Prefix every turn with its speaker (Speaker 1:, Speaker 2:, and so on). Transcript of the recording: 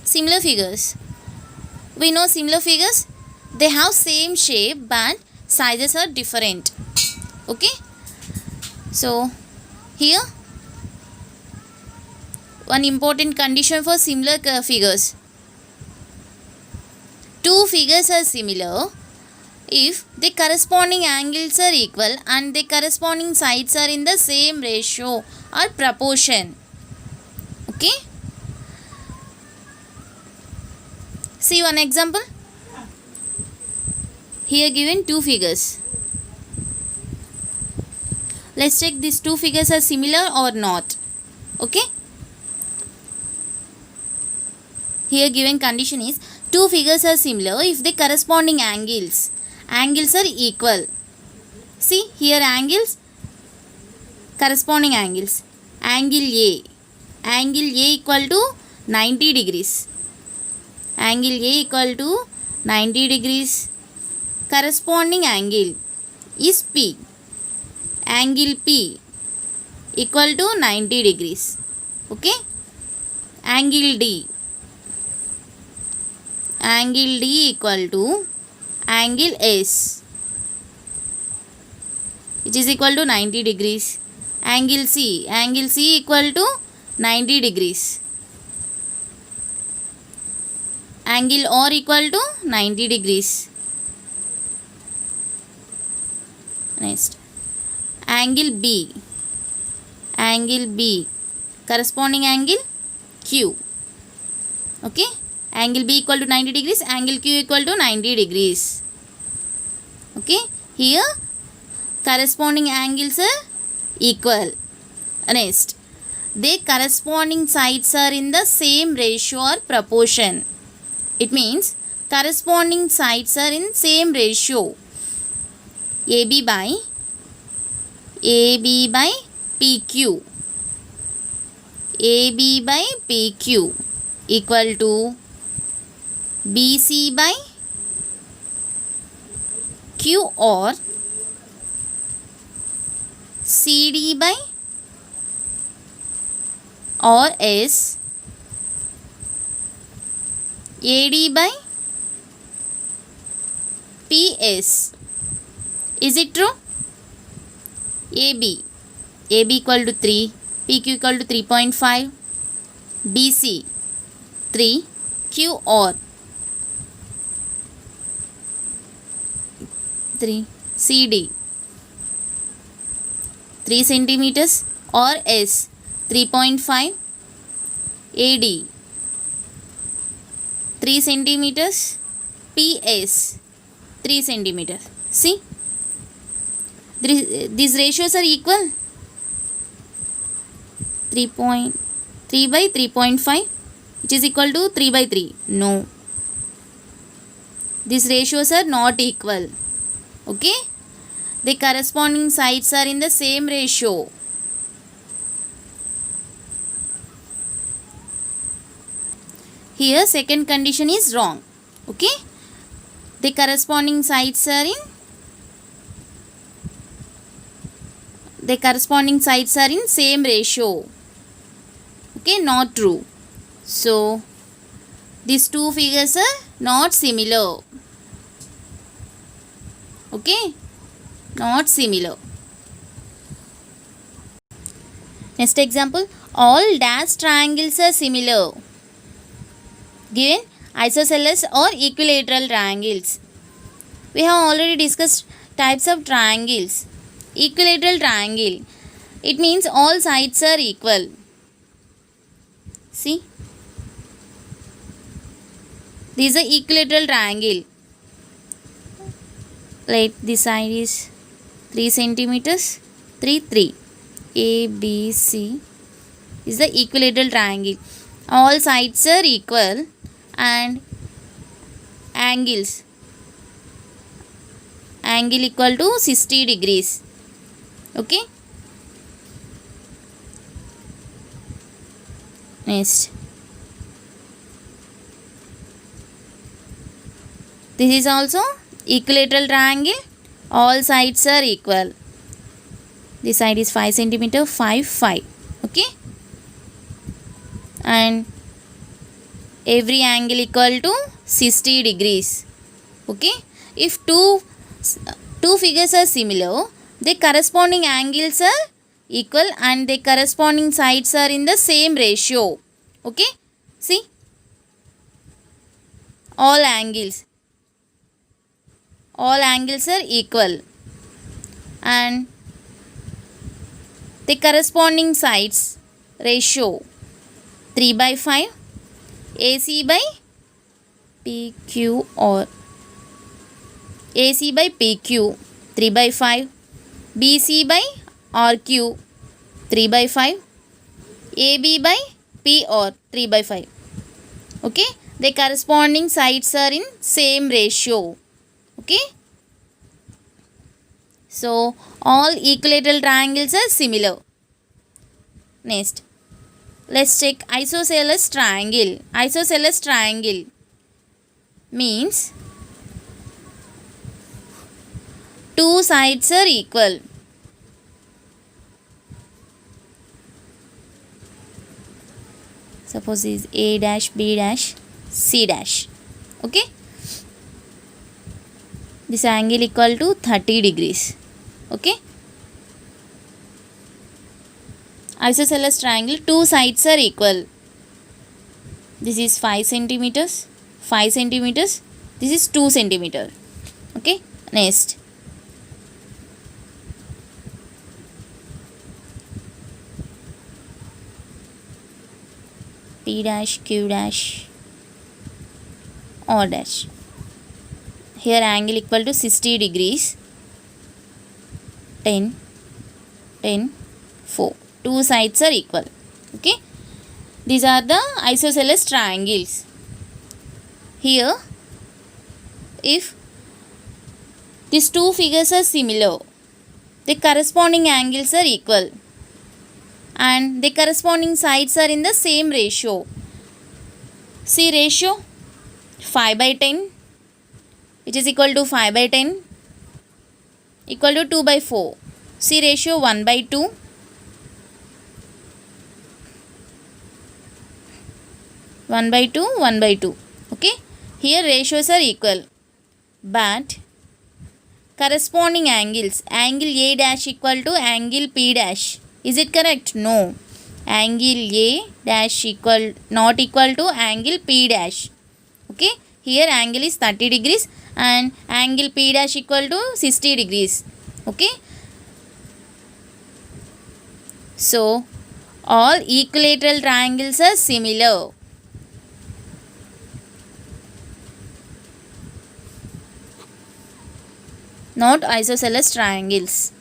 Speaker 1: Similar figures. We know similar figures. They have same shape but sizes are different. Okay. So here one important condition for similar figures. Two figures are similar if the corresponding angles are equal and the corresponding sides are in the same ratio or proportion. Okay. See one example. Here given two figures. Let's check these two figures are similar or not. Okay. Here given condition is two figures are similar if the corresponding angles are equal. See here angles, corresponding angles. Angle A equal to 90 degrees. Angle A equal to 90 degrees. Corresponding angle is P. Angle P equal to 90 degrees. Okay. Angle D equal to angle S, which is equal to 90 degrees. Angle C equal to 90 degrees. Angle R equal to 90 degrees. Next, angle B, corresponding angle Q. Okay. Angle B equal to 90 degrees, angle Q equal to 90 degrees. Okay. Here corresponding angles are equal. Next, their corresponding sides are in the same ratio or proportion. It means corresponding sides are in same ratio. AB by PQ. AB by PQ equal to BC by Q or CD by or S, AD by PS. Is it true? AB equal to 3, PQ equal to 3.5, BC 3, QR 3, CD 3 centimeters or S 3.5, AD 3 centimeters, PS 3 centimeters. See, these ratios are equal. 3 by 3.5, which is equal to 3 by 3. No, these ratios are not equal. Okay, the corresponding sides are in the same ratio. Here second condition is wrong. Okay, the corresponding sides are in same ratio. Okay, not true. So these two figures are not similar. Okay, not similar. Next example, all dashed triangles are similar. Given isosceles or equilateral triangles. We have already discussed types of triangles. Equilateral triangle, it means all sides are equal. See, this is an equilateral triangle. Like this side is 3 centimeters, 3. ABC is the equilateral triangle. All sides are equal and angle equal to 60 degrees. Okay. Next, this is also equilateral triangle. All sides are equal. This side is 5 centimeter, 5. Okay. And every angle equal to 60 degrees. Okay, if two figures are similar, the corresponding angles are equal and the corresponding sides are in the same ratio. Okay, see, all angles are equal and the corresponding sides ratio 3 by 5, AC by PQ, or AC by PQ 3 by 5, BC by RQ 3 by 5, AB by P or 3 by 5. Okay, the corresponding sides are in same ratio. Okay, so all equilateral triangles are similar. Next, let's check isosceles triangle. Isosceles triangle means two sides are equal. Suppose is A dash, B dash, C dash. Okay, this angle equal to 30 degrees. Okay, isosceles triangle, two sides are equal. This is 5 centimeters, 5 centimeters. This is 2 centimeter. Okay, next, P dash, Q dash, R dash. Here angle equal to 60 degrees. 10, 10, 4. Two sides are equal. Okay, these are the isosceles triangles. Here, if these two figures are similar, the corresponding angles are equal and the corresponding sides are in the same ratio. See ratio 5 by 10, which is equal to 5 by 10 equal to 2 by 4. See ratio 1 by 2, 1 by 2, 1 by 2. Okay, here ratios are equal, but corresponding angles, angle A dash equal to angle P dash. Is it correct? No. Angle A dash not equal to angle P dash. Okay, here angle is 30 degrees and angle P dash equal to 60 degrees. Okay, so all equilateral triangles are similar. Not isosceles triangles.